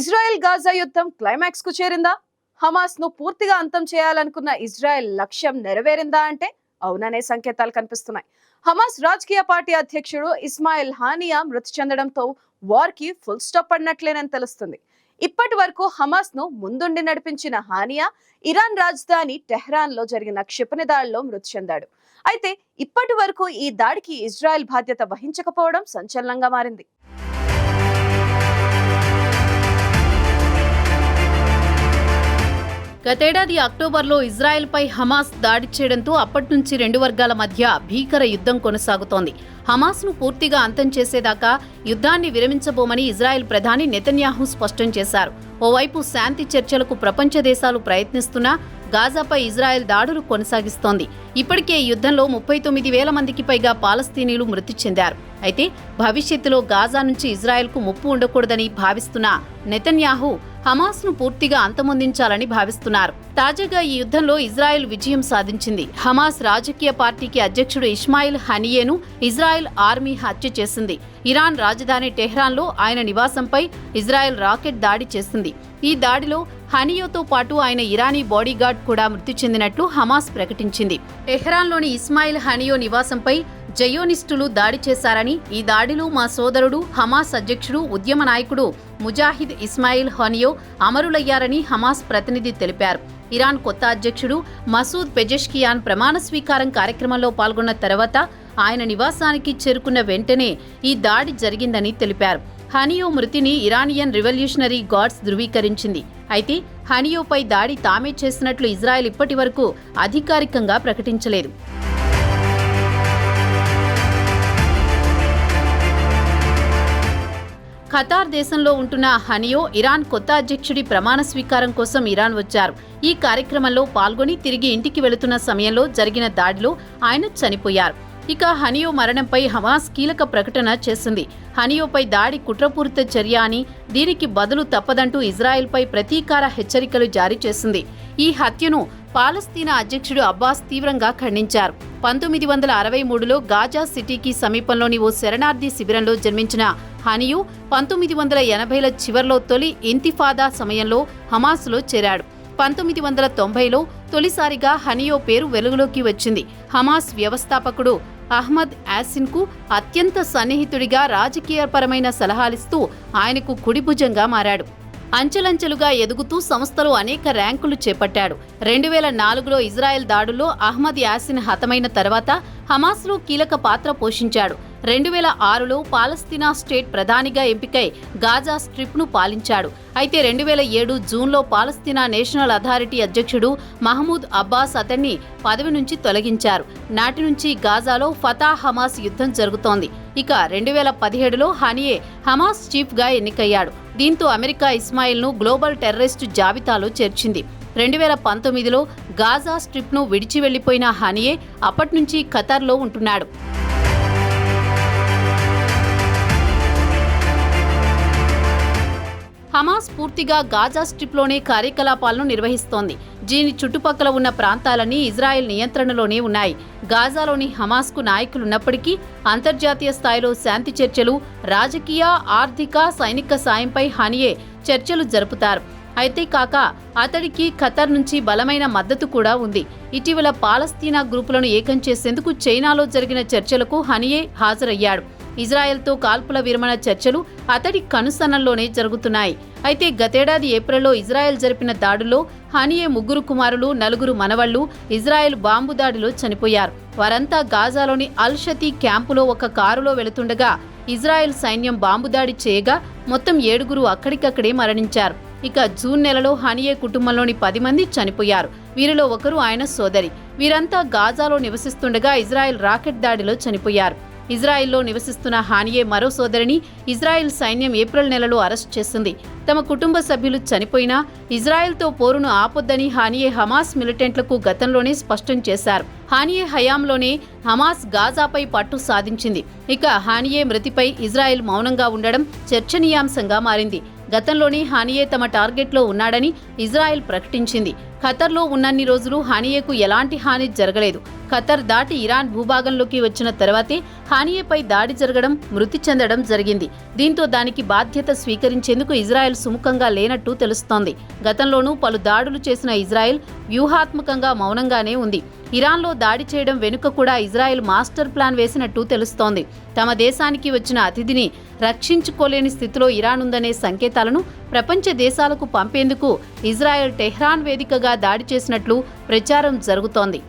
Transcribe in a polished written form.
Israel Gaza యుద్ధం climax కు చేరిందా? Hamas ను పూర్తిగా అంతం చేయాలనుకున్న ఇజ్రాయెల్ లక్ష్యం నెరవేరిందా అంటే అవుననే సంకేతాలు కనిపిస్తున్నాయి. హమాస్ రాజకీయ పార్టీ అధ్యక్షుడు ఇస్మాయిల్ హానియా మృతి చెందడంతో వార్ కి ఫుల్ స్టాప్ పడినట్లేనని తెలుస్తుంది. ఇప్పటి వరకు హమాస్ ను ముందుండి నడిపించిన హానియా ఇరాన్ రాజధాని టెహ్రాన్ లో జరిగిన క్షిపణి దాడిలో మృతి చెందాడు. అయితే ఇప్పటి వరకు ఈ దాడికి ఇజ్రాయెల్ బాధ్యత వహించకపోవడం సంచలనంగా మారింది. గతేడాది అక్టోబర్లో ఇజ్రాయెల్పై హమాస్ దాడి చేయడంతో అప్పటి నుంచి రెండు వర్గాల మధ్య భీకర యుద్ధం కొనసాగుతోంది. హమాస్ను పూర్తిగా అంతం చేసేదాకా యుద్ధాన్ని విరమించబోమని ఇజ్రాయెల్ ప్రధాని నెతన్యాహు స్పష్టం చేశారు. ఓవైపు శాంతి చర్చలకు ప్రపంచ దేశాలు ప్రయత్నిస్తున్నా గాజాపై ఇజ్రాయెల్ దాడులు కొనసాగిస్తోంది. ఇప్పటికే ఈ యుద్ధంలో 39,000 మందికి పైగా పాలస్తీనీయులు మృతి చెందారు. అయితే భవిష్యత్తులో గాజా నుంచి ఇజ్రాయెల్కు ముప్పు ఉండకూడదని భావిస్తున్న నెతన్యాహు హమాస్ను పూర్తిగా అంతమొందించాలని భావిస్తున్నారు. తాజాగా ఈ యుద్ధంలో ఇజ్రాయెల్ విజయం సాధించింది. హమాస్ రాజకీయ పార్టీకి అధ్యక్షుడు ఇస్మాయిల్ హనియేను ఇజ్రాయెల్ ఆర్మీ హత్య చేసింది. ఇరాన్ రాజధాని టెహ్రాన్లో ఆయన నివాసంపై ఇజ్రాయెల్ రాకెట్ దాడి చేసింది. ఈ దాడిలో హనియోతో పాటు ఆయన ఇరానీ బాడీగార్డ్ కూడా మృతి చెందినట్లు హమాస్ ప్రకటించింది. టెహ్రాన్లోని ఇస్మాయిల్ హనియో నివాసంపై జయోనిస్టులు దాడి చేశారని, ఈ దాడిలో మా సోదరుడు హమాస్ అధ్యక్షుడు ఉద్యమ నాయకుడు ముజాహిద్ ఇస్మాయిల్ హనియో అమరులయ్యారని హమాస్ ప్రతినిధి తెలిపారు. ఇరాన్ కొత్త అధ్యక్షుడు మసూద్ పెజెష్కియాన్ ప్రమాణ స్వీకారం కార్యక్రమంలో పాల్గొన్న తర్వాత ఆయన నివాసానికి చేరుకున్న వెంటనే ఈ దాడి జరిగిందని తెలిపారు. హనియో మృతిని ఇరానియన్ రివల్యూషనరీ గార్డ్స్ ధృవీకరించింది. అయితే హనియోపై దాడి తామే చేసినట్లు ఇజ్రాయెల్ ఇప్పటి వరకు అధికారికంగా ప్రకటించలేదు. ఖతార్ దేశంలో ఉంటున్న హనియో ఇరాన్ కొత్త అధ్యక్షుడి ప్రమాణ స్వీకారం కోసం ఇరాన్ వచ్చారు. ఈ కార్యక్రమంలో పాల్గొని తిరిగి ఇంటికి వెళుతున్న సమయంలో జరిగిన దాడిలో ఆయన చనిపోయారు. ఇక హనియో మరణంపై హమాస్ కీలక ప్రకటన చేసింది. హనియోపై దాడి కుట్రపూరిత చర్య అని, దీనికి బదులు తప్పదంటూ ఇజ్రాయెల్పై ప్రతీకార హెచ్చరికలు జారీ చేసింది. ఈ హత్యను పాలస్తీనా అధ్యక్షుడు అబ్బాస్ తీవ్రంగా ఖండించారు. 1963లో గాజా సిటీకి సమీపంలోని ఓ శరణార్థి శిబిరంలో జన్మించిన హనియో 1980ల చివర్లో తొలి ఇంతిఫాదా సమయంలో హమాస్లో చేరాడు. 1990లో తొలిసారిగా హనియో పేరు వెలుగులోకి వచ్చింది. హమాస్ వ్యవస్థాపకుడు అహ్మద్ యాసిన్కు అత్యంత సన్నిహితుడిగా రాజకీయపరమైన సలహాలిస్తూ ఆయనకు కుడిభుజంగా మారాడు. అంచెలంచెలుగా ఎదుగుతూ సంస్థలో అనేక ర్యాంకులు చేపట్టాడు. 2004లో ఇజ్రాయెల్ దాడుల్లో అహ్మద్ యాసిన్ హతమైన తర్వాత హమాస్లో కీలక పాత్ర పోషించాడు. 2006లో పాలస్తీనా స్టేట్ ప్రధానిగా ఎంపికై గాజా స్ట్రిప్ను పాలించాడు. అయితే 2007 జూన్లో పాలస్తీనా నేషనల్ అథారిటీ అధ్యక్షుడు మహమూద్ అబ్బాస్ అతన్ని పదవి నుంచి తొలగించారు. నాటి నుంచి గాజాలో ఫతా హమాస్ యుద్ధం జరుగుతోంది. ఇక 2017లో హనియే హమాస్ చీఫ్గా ఎన్నికయ్యాడు. దీంతో అమెరికా ఇస్మాయిల్ను గ్లోబల్ టెర్రరిస్టు జాబితాలో చేర్చింది. 2019లో గాజా స్ట్రిప్ను విడిచి వెళ్లిపోయిన హనియే అప్పటి నుంచి ఖతార్లో ఉంటున్నాడు. హమాస్ పూర్తిగా గాజా స్ట్రిప్లోనే కార్యకలాపాలను నిర్వహిస్తోంది. దీని చుట్టుపక్కల ఉన్న ప్రాంతాలన్నీ ఇజ్రాయెల్ నియంత్రణలోనే ఉన్నాయి. గాజాలోని హమాస్కు నాయకులున్నప్పటికీ అంతర్జాతీయ స్థాయిలో శాంతి చర్చలు, రాజకీయ, ఆర్థిక, సైనిక సాయంపై హనియే చర్చలు జరుపుతారు. అయితే కాక అతడికి ఖతార్ నుంచి బలమైన మద్దతు కూడా ఉంది. ఇటీవల పాలస్తీనా గ్రూపులను ఏకం చేసేందుకు చైనాలో జరిగిన చర్చలకు హనియే హాజరయ్యాడు. ఇజ్రాయెల్తో కాల్పుల విరమణ చర్చలు అతడి కనుసన్నల్లోనే జరుగుతున్నాయి. అయితే గతేడాది ఏప్రిల్లో ఇజ్రాయెల్ జరిపిన దాడుల్లో హనియే 3 కుమారులు, 4 మనవళ్లు ఇజ్రాయెల్ బాంబు దాడిలో చనిపోయారు. వారంతా గాజాలోని అల్ షతీ క్యాంపులో ఒక కారులో వెళుతుండగా ఇజ్రాయెల్ సైన్యం బాంబు దాడి చేయగా మొత్తం 7 అక్కడికక్కడే మరణించారు. ఇక జూన్ నెలలో హనియే కుటుంబంలోని 10 మంది చనిపోయారు. వీరిలో ఒకరు ఆయన సోదరి. వీరంతా గాజాలో నివసిస్తుండగా ఇజ్రాయెల్ రాకెట్ దాడిలో చనిపోయారు. ఇజ్రాయెల్లో నివసిస్తున్న హానియే మరో సోదరిని ఇజ్రాయెల్ సైన్యం ఏప్రిల్ నెలలో అరెస్ట్ చేసింది. తమ కుటుంబ సభ్యులు చనిపోయినా ఇజ్రాయెల్తో పోరును ఆపొద్దని హానియే హమాస్ మిలిటెంట్లకు గతంలోనే స్పష్టం చేశారు. హానియే హయాంలోనే హమాస్ గాజాపై పట్టు సాధించింది. ఇక హానియే మృతిపై ఇజ్రాయెల్ మౌనంగా ఉండడం చర్చనీయాంశంగా మారింది. గతంలోనే హానియే తమ టార్గెట్లో ఉన్నాడని ఇజ్రాయెల్ ప్రకటించింది. ఖతర్లో ఉన్నన్ని రోజులు హానియేకు ఎలాంటి హాని జరగలేదు. ఖతర్ దాటి ఇరాన్ భూభాగంలోకి వచ్చిన తర్వాతే హానియేపై దాడి జరగడం, మృతి చెందడం జరిగింది. దీంతో దానికి బాధ్యత స్వీకరించేందుకు ఇజ్రాయెల్ సుముఖంగా లేనట్టు తెలుస్తోంది. గతంలోనూ పలు దాడులు చేసిన ఇజ్రాయెల్ వ్యూహాత్మకంగా మౌనంగానే ఉంది. ఇరాన్లో దాడి చేయడం వెనుక కూడా ఇజ్రాయెల్ మాస్టర్ ప్లాన్ వేసినట్టు తెలుస్తోంది. తమ దేశానికి వచ్చిన అతిథిని రక్షించుకోలేని స్థితిలో ఇరాన్ ఉందనే సంకేతాలను ప్రపంచ దేశాలకు పంపేందుకు ఇజ్రాయెల్ టెహ్రాన్ వేదికగా దాడి చేసినట్లు ప్రచారం జరుగుతోంది.